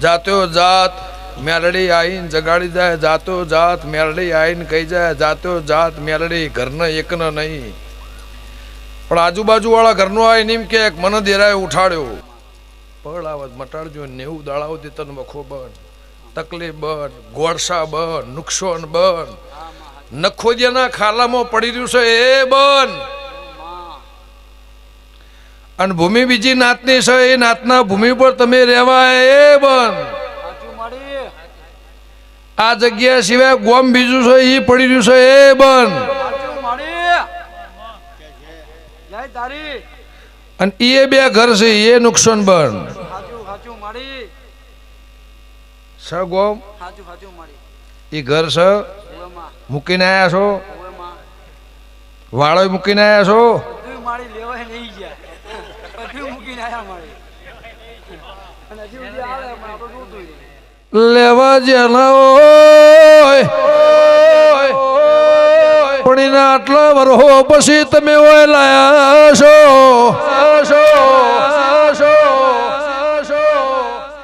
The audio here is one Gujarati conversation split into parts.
જાતો જાત મેલડી આઈને જગાડી જાય, જાતો જાત મેલડી આઈને કહી જાય, જાતો જાત મેલડી ઘરના એકનો નહીં પણ આજુબાજુ વાળા ઘરનો આવીને એમ કે મને દેરાએ ઉઠાડ્યો, પળ આવત મટાડજો, 90 દાડાઓથી તને વખો બન, તકલીફ બન, ગોળસા બન, નુકસાન બન, નખોદિયાના ખાલામાં પડી રહ્યું છે એ બન, અને ભૂમિ બીજી નાતની છે એ નાતના ભૂમિ પર તમે રહેવા એ બન, આ જગ્યા સિવાય ગોમ બીજું છે એ પડી રહ્યું છે એ બન, અને એ બે ઘર છે એ નુકસાન બન ગોમ એ ઘર છે મૂકીને આયા છો, વાળો મૂકીને આયા છો, લેવા જેના પણ આટલા વરહો પછી તમે ઓય લાયા છો,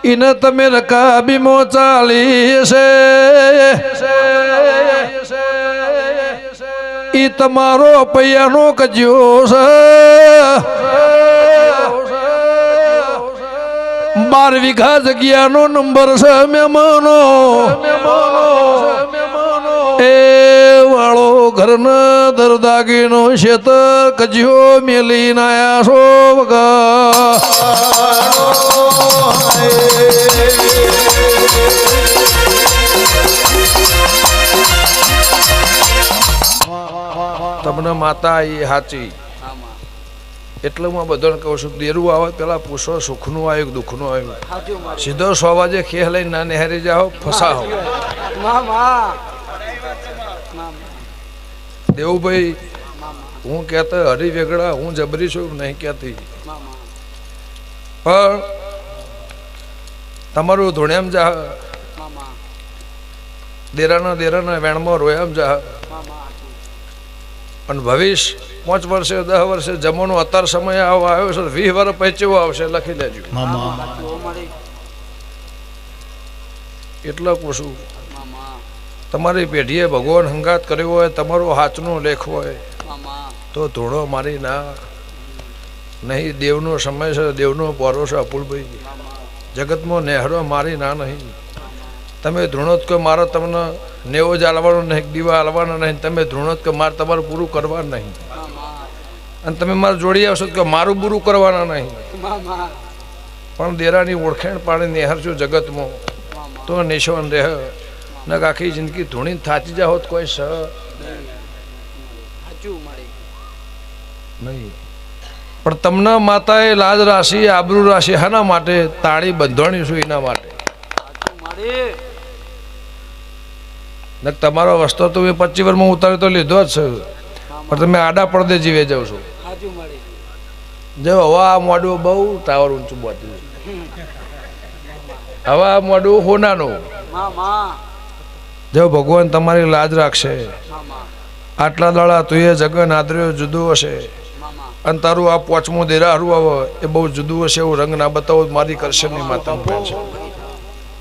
એને તમે રકાબીમો ચાલી છે, ઈ તમારો પૈયાનો કજ્યો છે, 12 વીઘા જગ્યાનો નંબર છે મહેમાનો, એ વાળો ઘરના દરદાગીનો શેતર કજ્યો મેલીને આયા છો વગા, તમને માતા એ સાચી એટલે હું બધાને કહું છું, દેરું આવે પેલા પૂછો સુખનું આવ્યું દુઃખનું આવ્યું, સીધો 100 વાગે ખેહ લઈને ના નેહરી જાઓ ફસાવો. દેવુભાઈ હું કહેતા હરી વેગડા હું જબરી છું નહીં કહેતી, પણ તમારું ધોણેમ જા દેરાના વેણમાં રોયામ જા, પણ ભવિષ્ય 5 વર્ષે 10 વર્ષે જમવાનો અત્યાર સમય આવ્યો છે, 20 વર્ષ પછી આવશે લખી લેજો. એટલે પૂછું તમારી પેઢીએ ભગવાન હંગાત કર્યો હોય, તમારો હાચનો લેખ હોય તો ધૂણો મારી ના નહીં, દેવનો સમય છે, દેવનો પોરો છે અપુલભાઈ, જગતમાં નેહરો મારી ના નહીં, તમે ધૂણોત કે મારે તમને નેવો જ હાલવાનો નહીં, દીવા હાલવાના નહીં, તમે ધૂણોત કે મારે તમારું પૂરું કરવાનું નહીં, અને તમે મારે જોડી આવશો કે મારું પૂરું કરવાના નહીં, પણ દેરાની ઓળખાણ પાડી નેહરશું જગતમાં તો નિશાન રહે, ને આખી જિંદગી ધૂણી થાચી જાઓ કોઈ સ નહીં. પણ તમને માતાએ લાજ રાશિ આબરૂ રાશિ હાના માટે તાળી બંધાણી છું એના માટે, ને તમારો વસ્તો તો 25 વર્ષમાં ઉતાર્યો તો લીધો જ છે, પણ તમે આડા પડદે જીવે જાવ છો. જો હવે આ મોડું બહુ ટાવર ઊંચું બાંધ્યું, હવે આ મોડું હોનાનું, જો ભગવાન તમારી લાજ રાખશે, આટલા દાડા તું એ જગન આદર્યો જુદું હશે, અને તારું આ 5મું દેરા હારું આવે એ બહુ જુદું હશે, એવું રંગ ના બતાવો મારી કરશે નહીં માતા છે.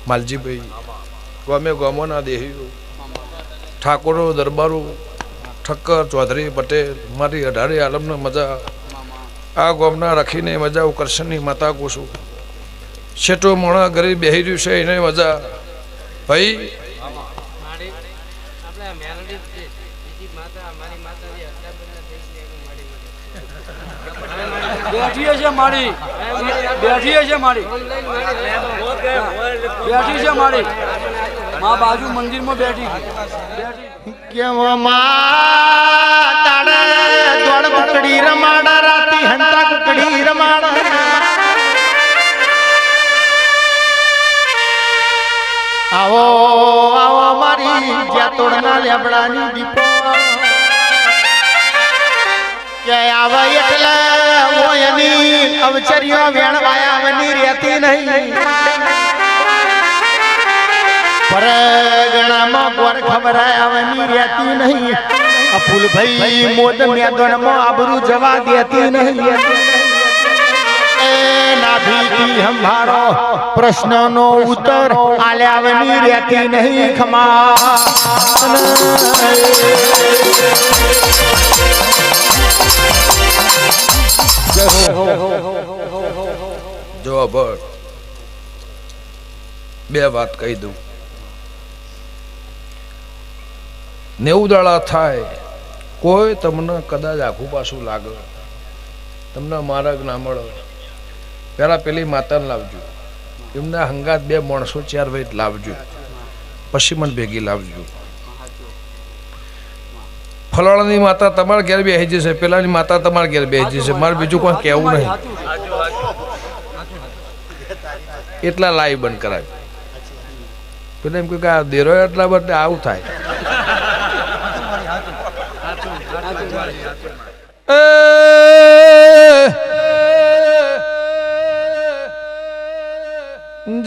માલજીભાઈ ગમે ગમોના દેહીઓ ઠાકોરો દરબારો ઠક્કર ચૌધરી પટેલ મારી 18 આલમને મજા, આ ગોમના રાખીને મજા હું કરશનની માતા કહું, છેટો મોણા ગરીબ બેહી રહ્યું છે એને મજા. ભાઈ બેઠી છે મારી, બેઠી છે મારી, બેઠી છે મારી માં બાજુ મંદિરમાં બેઠી કેમ માં તાડે દોડ કુકડી રમાડા રાતી હંતા કુકડી રમાડા, આવો આવો મારી જ્યાં તોડના લેબડાની દીપો કે આવે એટલે ઓયની અવચરીઓ વેણવાયાવની રહેતી નહીં, પરગણામાં ગોર ખબરાયાવની રહેતી નહીં, અપુલભાઈ મોદ મેદનમાં આબરૂ જવા દેતી નહીં, એ ના ભીતી હંભારો પ્રશ્નનો ઉત્તર આલ્યાવની રહેતી નહીં ખમા જો અભર બે વાત કહી દઉં 90 દાડા થાય કોઈ તમને કદાચ આખું પાછું લાગે તમને માર્ગ ના મળે પેલા પેલી માતાને લાવજો એમના હંગાત બે માણસો 4 વૈદ લાવજો પછી મને ભેગી લાવજો ફલાણાની માતા તમારા ઘેર બેસી જશે પેલાની માતા તમારા ઘેર બેસી જશે મારે બીજું કોઈ કહેવું નહીં એટલા લાઈ બંધ કરાય પેલા એમ કે આ દેરો એટલા બદલે આવું થાય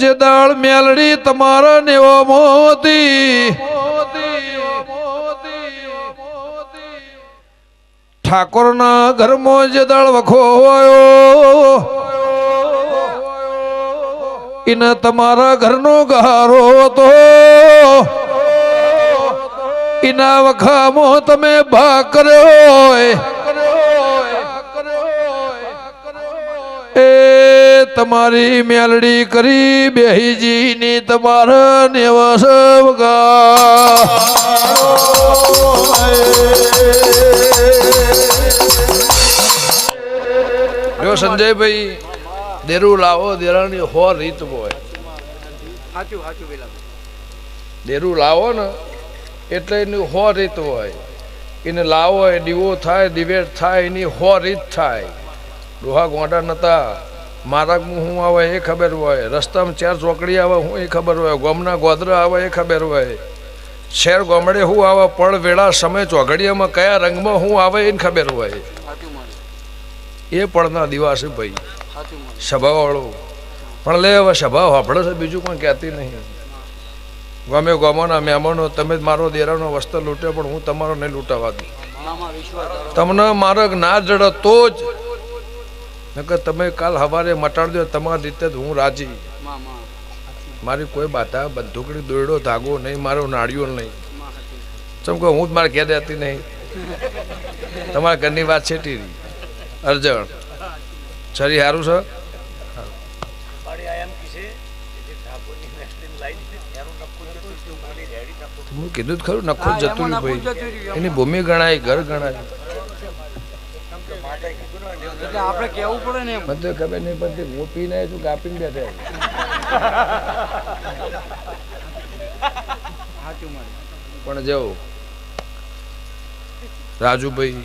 જે દાળ મેલડી તમારા નેવો મોતી ઠાકોરના ઘરમાં જે દાળ વખો હોય એને તમારા ઘરનો ગહારો હતો એના વખામાં તમે ભાગ કર્યો એ તમારી મેલડી કરી બેહીજી ની તમારા નેવસ જો સંજયભાઈ દેરું લાવો દેરાની હો રીત હોય દેરું લાવો ને એટલે એની હો રીત હોય એને લાવો એ દીવો થાય દિવેટ થાય એની હો રીત થાય ડોહા ગોંડા નતા મારાકમાં હું આવે એ ખબર હોય રસ્તામાં 4 ચોકડી આવે હું એ ખબર હોય ગોમના ગોદરા આવે એ ખબર હોય શેર ગોમડે હું આવે પળ વેળા સમય ચોઘડિયામાં કયા રંગમાં હું આવે એને ખબર હોય એ પળના દિવસે ભાઈ સભાવાળો પણ લે હવે સભા વાપડે છે બીજું કોઈ કહેતી નહીં ગમે ગમોના મહેમાનો તમે મારો દેરાનો વસ્ત્ર લૂંટ્યો પણ હું તમારો નહીં લૂંટાવા દઉં તમને માર્ગ ના જડે તો જ નકર તમે કાલ સવારે મટાડજો તમારી રીતે જ હું રાજી મારી કોઈ બાધા બંદૂકડી દોયડો ધાગો નહીં મારો નાળિયો નહીં ચમ કે હું જ મારે ઘેર રહેતી નહીં તમારા ઘરની વાત છેટી રહી અર્જણ છરી સારું છે હું કીધું જ ખરું નખો જતું રહ્યું ભાઈ એની ભૂમિ ગણાય ઘર ગણાય આપણે કેવું પડે ને બધે ખબર નહીં પડતી હું પીને છું કાપીને બેઠા પણ જવું રાજુભાઈ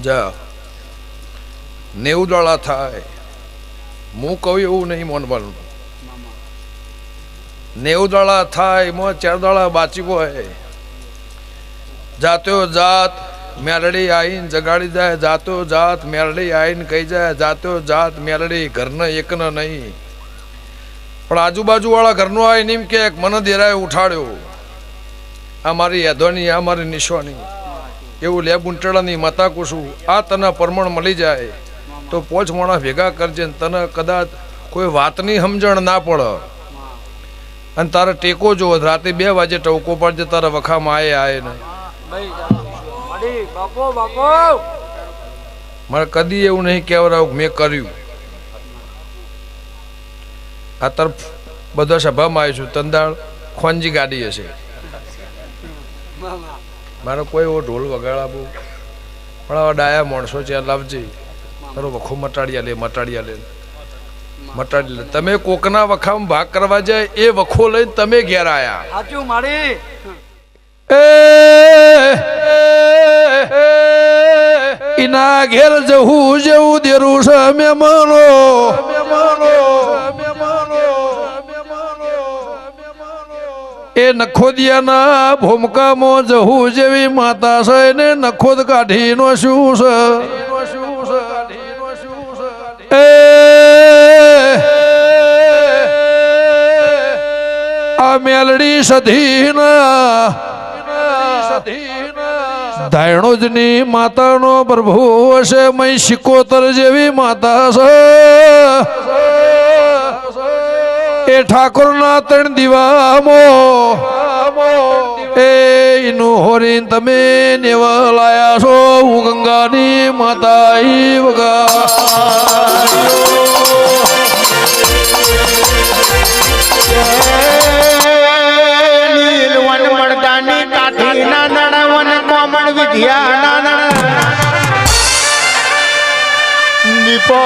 જા 90 દાડા થાય હું કહું એવું નહીં મોનવાનું 90 દાડા થાય એમાં 4 દાડા બાચી હોય જાતો જાત મેલડી આવીને જગાડી જાય જાતો જાત મેલડી આવીને કહી જાય જાતો જાત મેલડી ઘરના એકને નહીં પણ આજુબાજુ વાળા ઘરનો આવીને એમ કે મને દેરાએ ઉઠાડ્યો આ મારી યાદોની આ મારી નિશાની એવું લે બુંટડાની માતા કુશું આ તને પરમણ મળી જાય તો 5 માણસ ભેગા કરજે ને તને કદાચ કોઈ વાતની સમજણ ના પડે અને તારે ટેકો જો રાતે 2 વાગે ટવકો પડજે તારા વખામાં આયે ને મારે કદી એવું નહીં કહેવરાવું મેં કર્યું આ તરફ બધા સભામાં આવીશું તંદાળ ખોનજી ગાડી હશે મારો કોઈ એવો ઢોલ વગાડા બહુ પણ આવા ડાયા માણસો ત્યાં લાવજે તારો વખો મટાડી લે મટાડી લે. તમે કોકના વખામાં ભાગ કરવા જાય એ વખો લઈને તમે ઘેર આયા. સાચું મારી ઇના ઘેર જવું જેવું દેરું છે મહેમાનો. એ નખોદિયાના ભૂમકામાં જવું જેવી માતા છે ને નખોદ કાઢીનો શું છે. આ મેલડી સધીના ધાયણોજની માતાનો પ્રભુ હશે મય શિકોતર જેવી માતા છે. એ ઠાકોરના 3 દીવામાં એનું હોરીન તમે નેવા લાયા છો. હું ગંગાની માતા વગા નીલવન મળદાની કાઠી ના નણવન કોમણ વિદ્યા ના દીપો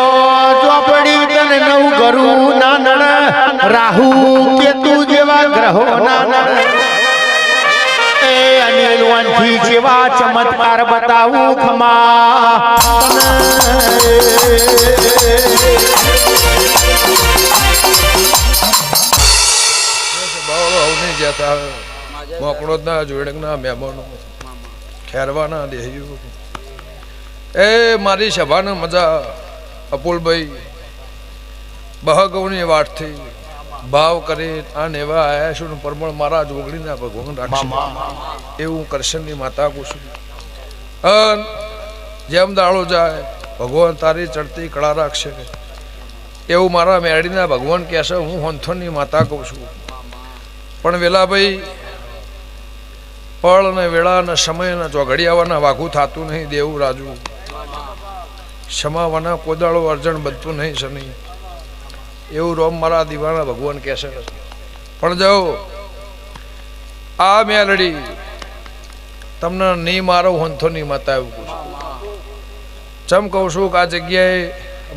ચોપડી તન નવ ગરુ ના નણ રાહુ કેતુ જેવા ગ્રહો ના નણ એ અનિલવન થી જેવા ચમત્કાર બતાવું ખમા મોકળો ના જોડકના મહેમાનો ખેરવાના દેહ્યું. એ મારી સભાને મજા અપુલભાઈ બહગવની વાટથી ભાવ કરી આ નેવા આયા છું ને પરમળ મારા જોગડીના ભગવાન રાખશે એવું કરશનની માતા કુશું. જેમ દાડો જાય ભગવાન તારી ચડતી કળા રાખશે એવું મારા મેરડીના ભગવાન કહેશે. હું હોંથોની માતા કહું છું. પણ વેલાભાઈ પળ ને વેળા ને સમય ને ચોઘડિયાવાના વાઘું થતું નહીં. દેવું રાજુ ક્ષમાવાના કોદાળો અર્જણ બનતું નહીં શનિ એવું રોમ મારા દીવાના ભગવાન કહેશે. પણ જાઓ આ મેલડી તમને નહીં મારો હોંથો નહીં માતા એવું કહું છું. ચમ કહું છું કે આ જગ્યાએ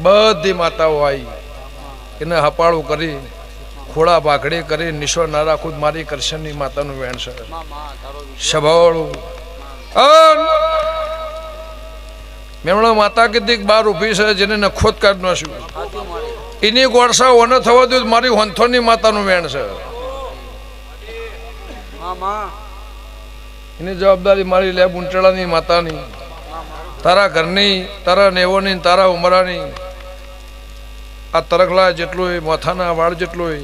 બધી માતાઓ આવી એને હપાળું કરી ખોળા ભાખડી કરી નિશો ના રાખું મારી કરશનની માતાનું વેણ છે. સભાવાળું મેમણા માતા કીધી બાર ઊભી છે જેને નખોદ કાઢ નો છું એની ગોળસા ઓને થવા દઉં મારી હોંથોની માતાનું વેણ છે. એની જવાબદારી મારી લે બુંટડાની માતાની તારા ઘરની તારા નેવોની તારા ઉમરાની આ તરખલા જેટલું માથાના વાળ જેટલું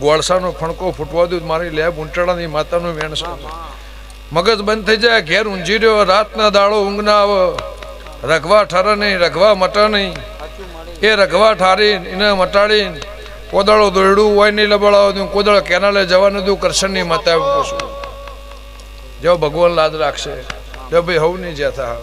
ગોળસાનો ફણકો ફૂટવા દઉં મારી લે બુંટડાની માતાનું વેણ છે. મગજ બંધ થઈ જાય ઘેર ઊંઝી રહ્યો રાતના દાડો ઊંઘ ના આવે રઘવા ઠરે નહીં રઘવા મટા નહીં. એ રઘવા ઠારીને એને મટાડીને કોદાળો દોરડું હોય નહીં લબડાવો દઉં કોદાળો કેનાલે જવાનું દઉં કરશનની માતા એવું કહું છું. જો ભગવાન લાદ રાખશે જો ભાઈ હવ નહીં જ્યાં થા